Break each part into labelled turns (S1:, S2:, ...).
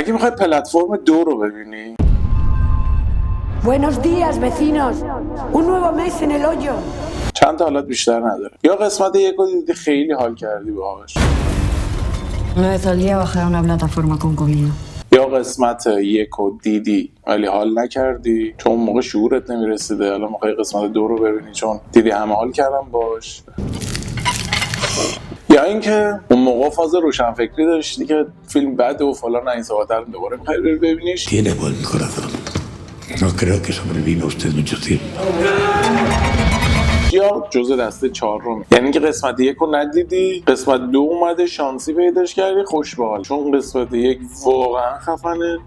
S1: اگه میخوای پلتفرم 2 رو ببینی،
S2: Buenos días, vecinos. Un nuevo mes en el hoyo.
S1: چند تا حالت بیشتر نداره. یا قسمت 1 رو دیدی خیلی حال کردی باهاش،
S3: Una vez al día bajar a una plataforma con comida.
S1: یا قسمت 1 رو دیدی ولی حال نکردی چون اون موقع شعورت نمیرسیده، الان میخوای قسمت 2 رو ببینی چون دیدی همه حال کردن باش. یا اینکه اون موقع فاز روشنفکری داشتی که فیلم بده و فلان، این صحبت رو دوباره میخوای ببینیش.
S4: Tiene buen corazón. No creo que sobreviva usted mucho tiempo.
S1: یا جزء دسته 4 رو یعنی که قسمت 1 رو ندیدی، قسمت 2 اومده شانسی پیداش کردی، خوش به حال چون قسمت 1 واقعا خفنه،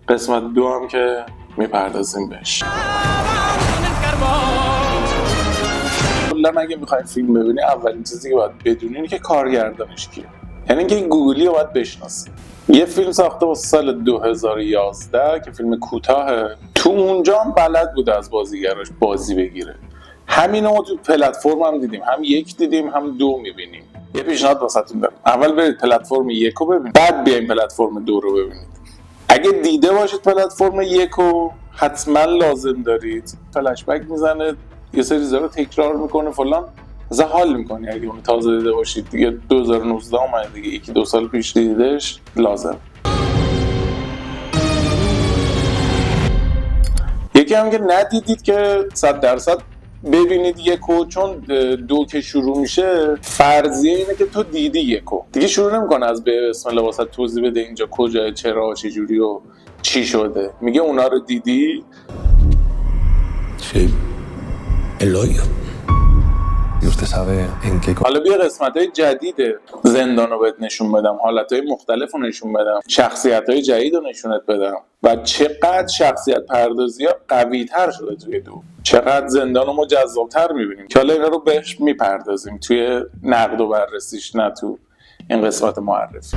S1: قسمت 2 هم که میپردازیم بهش. کلا اگه میخوای فیلم ببینی اولین چیزی که باید بدونی اینه که کارگردانش کیه، یعنی اینکه گوگلی رو باید بشناسی. یه فیلم ساخته واسه سال 2011 که فیلم کوتاهه، تو اونجا هم بلد بوده از بازیگراش بازی بگیره. همین رو تو پلتفرم هم دیدیم، هم 1 دیدیم هم 2 میبینیم. یه پیشنهاد واسهتون دارم، اول برید پلتفرم 1 رو ببینید، بعد بیاین پلتفرم 2 رو ببینید. اگه دیده باشید پلتفرم 1 رو حتما لازم دارید، فلش بک میزنه، یه سری چیزا رو تکرار میکنه فلان، از حال میکنی. اگه اون تازه دیده باشید دیگه 2019 اومده دیگه، 1-2 سال پیش دیدیدش، لازم. یکی هم که ندیدید که 100% ببینید 1 رو، چون 2 که شروع میشه فرضیه اینه که تو دیدی 1 رو، دیگه شروع نمیکنه از به بسم الله واسه توضیح بده اینجا کجا، چرا، چه جوری و چی شده. میگه اونا رو دیدی.
S4: Sí. El hoyo.
S5: ¿Y usted sabe en qué
S1: حالا بیا قسمت‌های جدید زندان رو بهت نشون بدم، حالت‌های مختلف رو نشون بدم، شخصیت‌های جدید رو نشونت بدم و چقدر شخصیت پردازی‌ها قوی‌تر شده توی 2، چقدر زندان رو ما جذاب‌تر می‌بینیم که حالا اینا رو بهش می‌پردازیم توی نقد و بررسیش، نه تو این قسمت معرفی.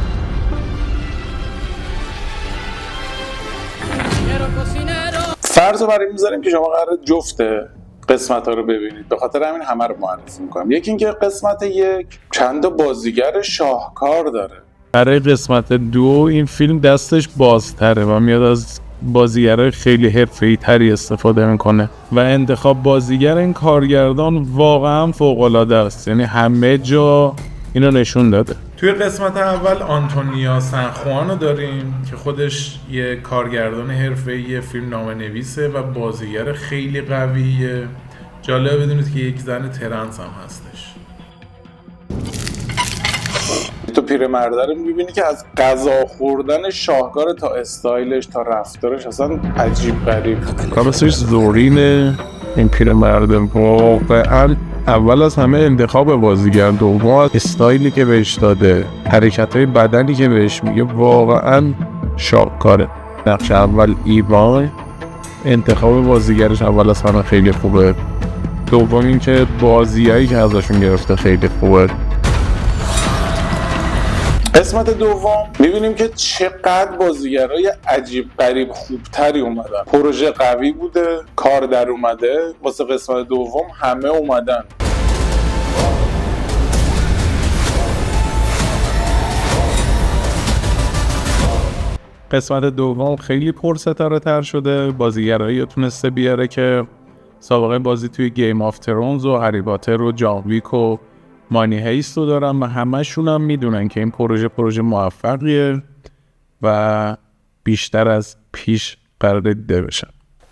S1: فرض رو برای می‌ذاریم که شما قراره جفته قسمت ها رو ببینید، به خاطر همین همه رو معرفی میکنم. یکی اینکه قسمت 1 چند تا بازیگر شاهکار داره.
S6: برای قسمت 2 این فیلم دستش بازتره و میاد از بازیگرای خیلی حرفه‌ای تری استفاده میکنه و انتخاب بازیگر این کارگردان واقعا فوق‌العاده است، یعنی همه جا اینو نشون داده.
S7: توی قسمت اول آنتونیا سنخوانو داریم که خودش یه کارگردان حرفه‌ای، فیلم نامه‌نویسه و بازیگر خیلی قویه. جالبه بدونید که یک زن ترنس هم هستش.
S1: تو پیرمرده رو میبینی که از غذا خوردن شاهکار تا استایلش تا رفتارش اصلا عجیب غریب.
S6: کارش زورینه این پیرمرده، واقعا اول از همه انتخاب بازیگر، دوم استایلی که بهش داده، حرکت‌های بدنی که بهش میگه، واقعا شاهکاره. نقش اول ایوان، انتخاب بازیگرش اول از همه خیلی خوبه، دوم اینکه بازیایی که ازشون گرفته خیلی خوبه.
S1: قسمت دوم میبینیم که چقدر بازیگرای عجیب غریب خوبتری اومدن، پروژه قوی بوده، کار در اومده، واسه قسمت دوم همه اومدن.
S6: قسمت دوم خیلی پرستاره تر شده، بازیگرایی تونسته بیاره که سابقه بازی توی گیم آف ترونز و هری پاتر و جان ویک و مانی هیست رو دارن و همشون هم میدونن که این پروژه موفقیه و بیشتر از پیش قراره دیده بشن.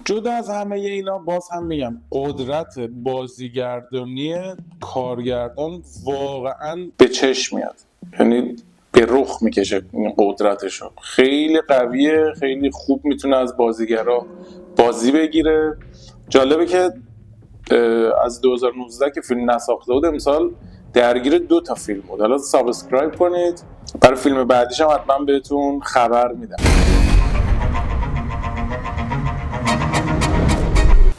S1: جدا از همه اینا باز هم میگم قدرت بازیگردانی کارگردان واقعا به چشم میاد، یعنی به رخ میکشه این قدرتشو، خیلی قویه، خیلی خوب میتونه از بازیگرا بازی بگیره. جالبه که از 2019 که فیلم نساخته بود امسال درگیر 2 تا فیلم بود. حالا سابسکرایب کنید، برای فیلم بعدیش هم حتما بهتون خبر میدم.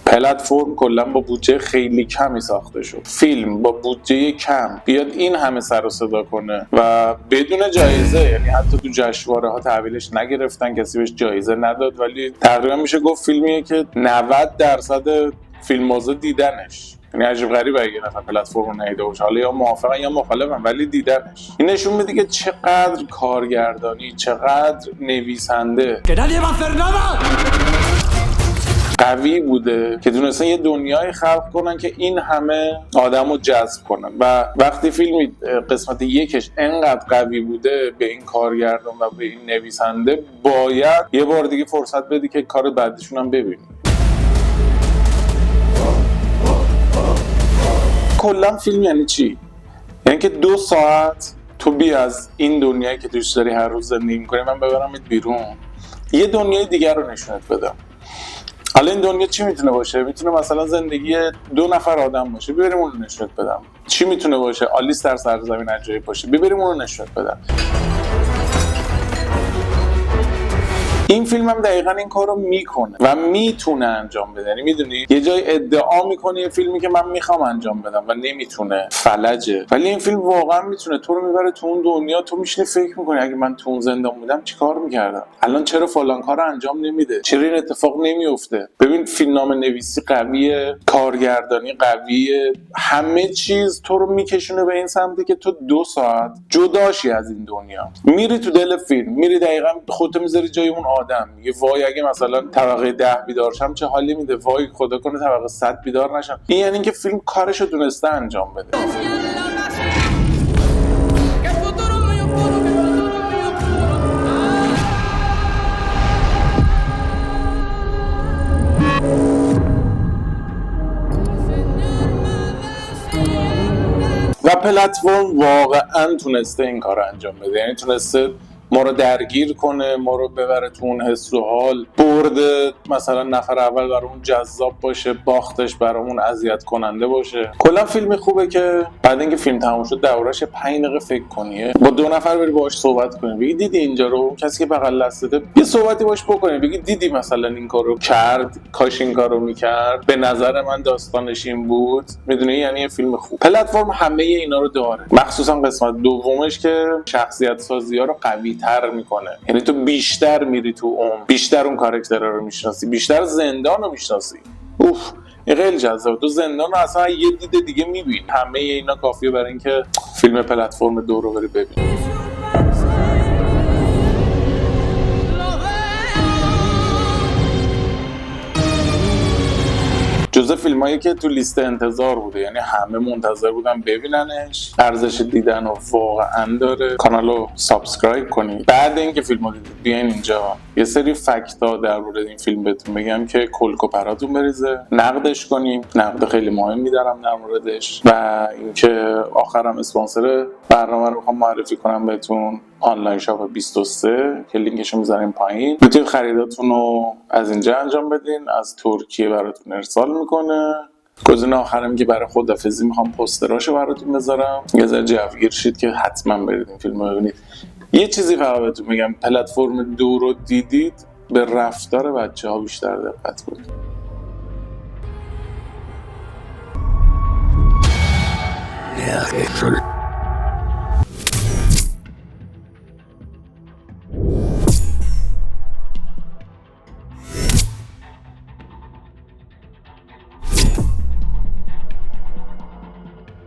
S1: پلتفرم کلا با بودجه خیلی کمی ساخته شد، فیلم با بودجه کم بیاد این همه سر و صدا کنه و بدون جایزه، یعنی حتی تو جشنواره ها تحویلش نگرفتن، کسی بهش جایزه نداد، ولی تقریبا میشه گفت فیلمیه که 90% فیلم‌بازا دیدنش. یعنی عجیب غریبه اگه نفر پلتفرم رو ندیده باشه، حالا یا موافقن یا مخالفن ولی دیدنش. این نشون میده که چقدر کارگردانی، چقدر نویسنده قوی بوده که دونستن یه دنیای خلق کنن که این همه آدم رو جذب کنن. و وقتی فیلمی قسمت یکش انقدر قوی بوده به این کارگردان و به این نویسنده، باید یه بار دیگه فرصت بدی که کار بعدیشون هم ببینی. کلا فیلم یعنی چی؟ یعنی که 2 ساعت تو بی از این دنیایی که توش داری هر روز زندگی می‌کنی من ببرمت بیرون، یه دنیای دیگر رو نشونت بدم. حالا این دنیا چی میتونه باشه؟ میتونه مثلا زندگی 2 نفر آدم باشه، ببریم اون رو نشونت بدم. چی میتونه باشه؟ آلیس در سرزمین عجایب باشه، ببریم اون رو نشونت بدم. این فیلم هم دقیقا این کار رو میکنه و میتونه انجام بده. یعنی میدونی یه جای ادعا میکنه یه فیلمی که من میخوام انجام بدم و نمیتونه، فلجه. ولی این فیلم واقعا میتونه تو رو میبره تو اون دنیا. تو میشینی فکر میکنی اگه من تو اون زندان بودم چیکار میکردم، الان چرا فلان کارو انجام نمیده، چرا این اتفاق نمیفته. ببین فیلمنامه نویسی قویه، کارگردانی قویه، همه چیز تو رو میکشونه به این سمتی که تو 2 ساعت جداشی از این دنیا. میری تو دل فیلم، میری دقیقاً خودت میذاری جای اون آدم. میگه وای اگه مثلا طبقه 10 بیدار شم چه حالی میده، وای خدا کنه طبقه 100 بیدار نشم. این یعنی که فیلم کارشو دونسته انجام بده. و پلتفرم واقعا تونسته این کار رو انجام بده. یعنی تونسته ما رو درگیر کنه، ما رو ببره تو اون حس و حال. برده مثلا نفر اول برامون جذاب باشه، باختش برامون اذیت کننده باشه. کلا فیلمی خوبه که بعد اینکه فیلم تموم شد دورش 5 دقیقه فکر کنی، با 2 نفر بری باهاش صحبت کنی، بگی دیدی اینجا رو، کسی که بغل دستته یه صحبتی باهاش بکنی، بگی دیدی مثلا این کارو کرد، کاش این کارو میکرد، به نظر من داستانش این بود. میدونی یعنی یه فیلم خوب. پلتفرم همه اینا رو داره، مخصوصا قسمت دومش که شخصیت سازی ها رو قوی تر میکنه. یعنی تو بیشتر میری تو اون، بیشتر اون کاراکترها رو میشناسی، بیشتر زندان رو میشناسی. اوف این خیلی جذابه. تو زندان رو اصلا یه دید دیگه میبینی. همه اینا کافیه برای اینکه فیلم پلتفرم 2 رو بری ببینی. جزء فیلمایی که تو لیست انتظار بوده، یعنی همه منتظر بودن ببیننش. ارزش دیدن رو واقعا داره. کانالو سابسکرایب کنید. بعد اینکه فیلمو دیدید بیاین اینجا یه سری فکتا درباره این فیلم بهتون بگم که کلک و پراتون بریزه، نقدش کنیم. نقد خیلی مهمی دارم در موردش. و اینکه آخرم اسپانسر برنامه رو میخوام معرفی کنم بهتون، آنلاین شاپ 23 که لینکشو میذاریم پایین. میتونید خریداتون رو از اینجا انجام بدین. از ترکیه براتون ارسال میکنه. گزینه آخرم که برای خدافظی میخوام پوستراشو براتون بذارم. یه ذره جوگیر شید که حتما برید این فیلمو ببینید. یه چیزی فقط بهتون میگم، پلتفرم 2 رو دیدید به رفتار بچه‌ها بیشتر دقت کنید.